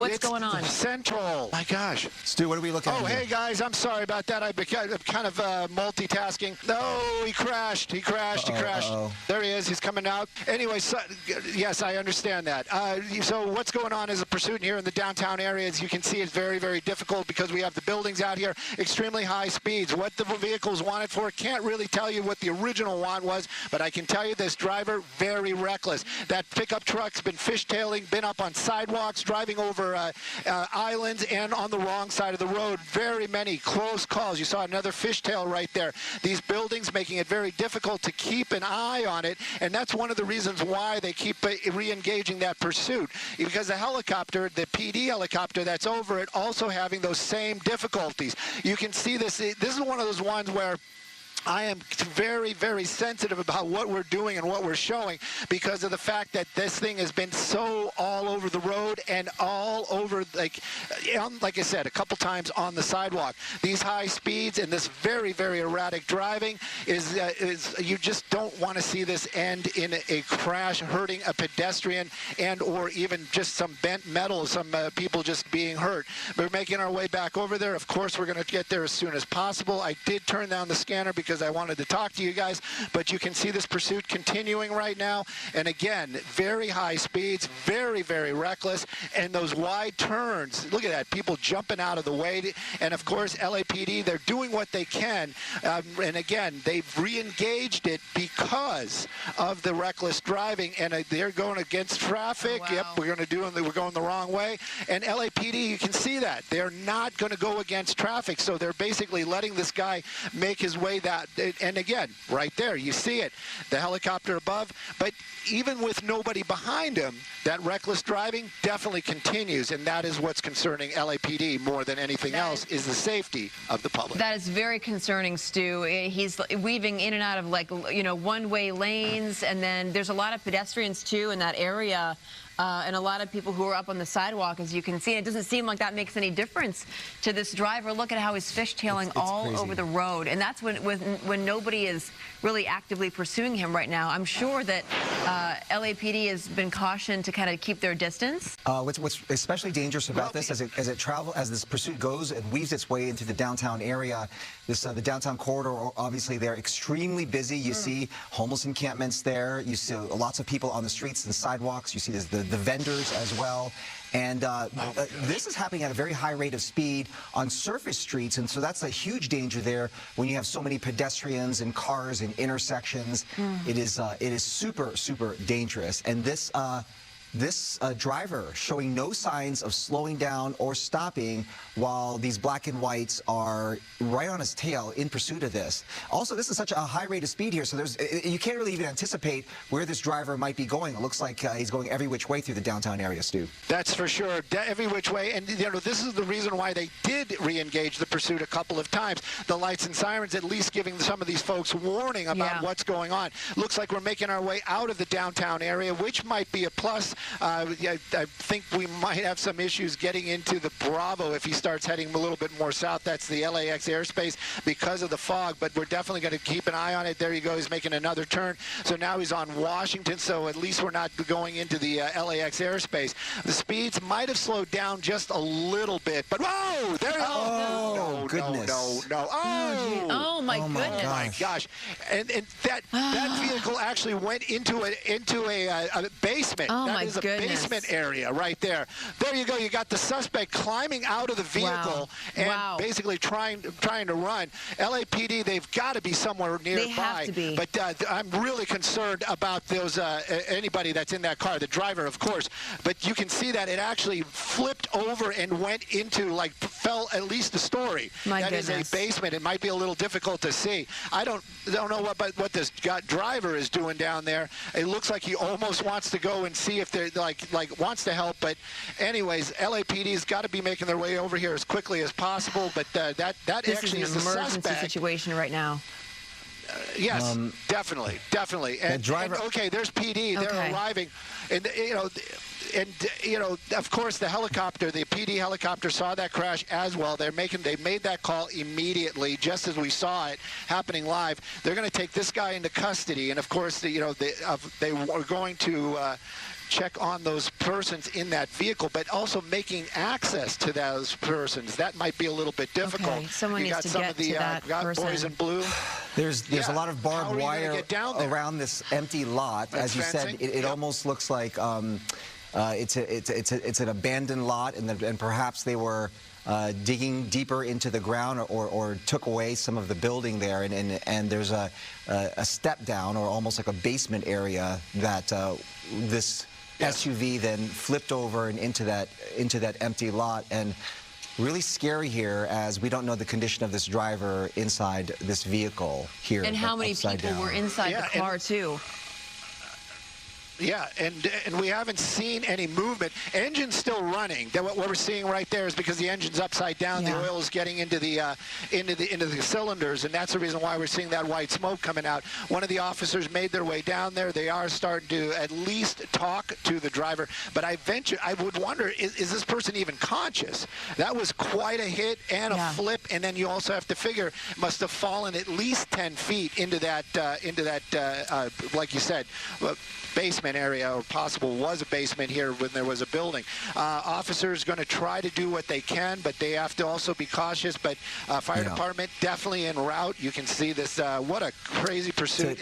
What's going on? Central. My gosh. Stu, what are we looking at? Oh, here? hey, guys. I'm sorry about that. I'm kind of multitasking. No, he crashed. He crashed. He crashed. There he is. He's coming out. Anyway, so, yes, I understand that. So what's going on is a pursuit here in the downtown area. As you can see, it's very, very difficult because we have the buildings out here, extremely high speeds. What the vehicles wanted for, can't really tell you what the original want was, but I can tell you this driver, very reckless. That pickup truck's been fishtailing, been up on sidewalks, driving over islands and on the wrong side of the road. Very many close calls. You saw another fishtail right there. These buildings making it very difficult to keep an eye on it, and that's one of the reasons why they keep re-engaging that pursuit, because the helicopter, the PD helicopter that's over it, also having those same difficulties. You can see this. This is one of those ones where I am very, very sensitive about what we're doing and what we're showing because of the fact that this thing has been so all over the road and all over, like I said, a couple times on the sidewalk. These high speeds and this very, very erratic driving is you just don't want to see this end in a crash, hurting a pedestrian and or even just some bent metal, some people just being hurt. We're making our way back over there. Of course, we're going to get there as soon as possible. I did turn down the scanner because I wanted to talk to you guys, but you can see this pursuit continuing right now. And again, very high speeds, very, very reckless, and those wide turns. Look at that, people jumping out of the way. And of course, LAPD, they're doing what they can. And again, they've re-engaged it because of the reckless driving, and they're going against traffic. Oh, wow. Yep, we're going the wrong way. And LAPD, you can see that. They're not going to go against traffic, so they're basically letting this guy make his way that. And again, right there, you see it, the helicopter above. But even with nobody behind him, that reckless driving definitely continues, and that is what's concerning LAPD more than anything else, is the safety of the public. That is very concerning, Stu. He's weaving in and out of, like, one-way lanes, and then there's a lot of pedestrians, too, in that area. And a lot of people who are up on the sidewalk, as you can see. It doesn't seem like that makes any difference to this driver. Look at how he's fishtailing all crazy over the road. And that's when nobody is really actively pursuing him right now. I'm sure that LAPD has been cautioned to kind of keep their distance. What's especially dangerous about this, as this pursuit goes and weaves its way into the downtown area, the downtown corridor, obviously they're extremely busy. You see homeless encampments there. You see lots of people on the streets and sidewalks. You see the vendors as well. And this is happening at a very high rate of speed on surface streets, and so that's a huge danger there when you have so many pedestrians and cars in intersections. It is super, super dangerous. And this driver showing no signs of slowing down or stopping while these black and whites are right on his tail in pursuit of this. Also, this is such a high rate of speed here, so you can't really even anticipate where this driver might be going. It looks like he's going every which way through the downtown area, Stu. That's for sure, every which way. And this is the reason why they did re-engage the pursuit a couple of times. The lights and sirens at least giving some of these folks warning about what's going on. Looks like we're making our way out of the downtown area, which might be a plus. I think we might have some issues getting into the Bravo if he starts heading a little bit more south. That's the LAX airspace because of the fog, but we're definitely going to keep an eye on it. There you go. He's making another turn. So now he's on Washington, so at least we're not going into the LAX airspace. The speeds might have slowed down just a little bit, but whoa! There you go. Oh, goodness. No. Oh, my goodness. Oh, my gosh. And that vehicle actually went into a basement. Oh, that my is a goodness. basement area right there. There you go. You got the suspect climbing out of the vehicle and basically trying to run. LAPD, they've got to be somewhere nearby. They have to be. But I'm really concerned about those anybody that's in that car, the driver, of course. But you can see that it actually flipped over and went into, like, fell at least a story. My goodness. That is a basement. It might be a little difficult to see. I don't know what this driver is doing down there. It looks like he almost wants to go and see if they're like wants to help. But anyways, LAPD's got to be making their way over here as quickly as possible. But that actually is the suspect. This is an emergency situation right now. Yes, definitely. And okay, there's PD. They're arriving, and of course, the PD helicopter saw that crash as well. They made that call immediately, just as we saw it happening live. They're going to take this guy into custody, and of course, they were going to check on those persons in that vehicle, but also making access to those persons. That might be a little bit difficult. Okay, someone you needs got to some get of the to that person. boys in blue. There's a lot of How barbed are you gonna wire get down there? around this empty lot. That's As you fencing? said, it almost looks like it's an abandoned lot, and perhaps they were digging deeper into the ground or took away some of the building there, and there's a step down or almost like a basement area that this SUV then flipped over and into that empty lot. And really scary here, as we don't know the condition of this driver inside this vehicle here. And how many upside people down. were inside the car, too? Yeah, and we haven't seen any movement. Engine's still running. What we're seeing right there is because the engine's upside down. Yeah. The oil is getting into the cylinders, and that's the reason why we're seeing that white smoke coming out. One of the officers made their way down there. They are starting to at least talk to the driver. But I would wonder, is this person even conscious? That was quite a hit and a flip, and then you also have to figure must have fallen at least 10 feet into that like you said, basement area, or possible was a basement here when there was a building. Officers going to try to do what they can, but they have to also be cautious. But fire department definitely en route. You can see this. What a crazy pursuit.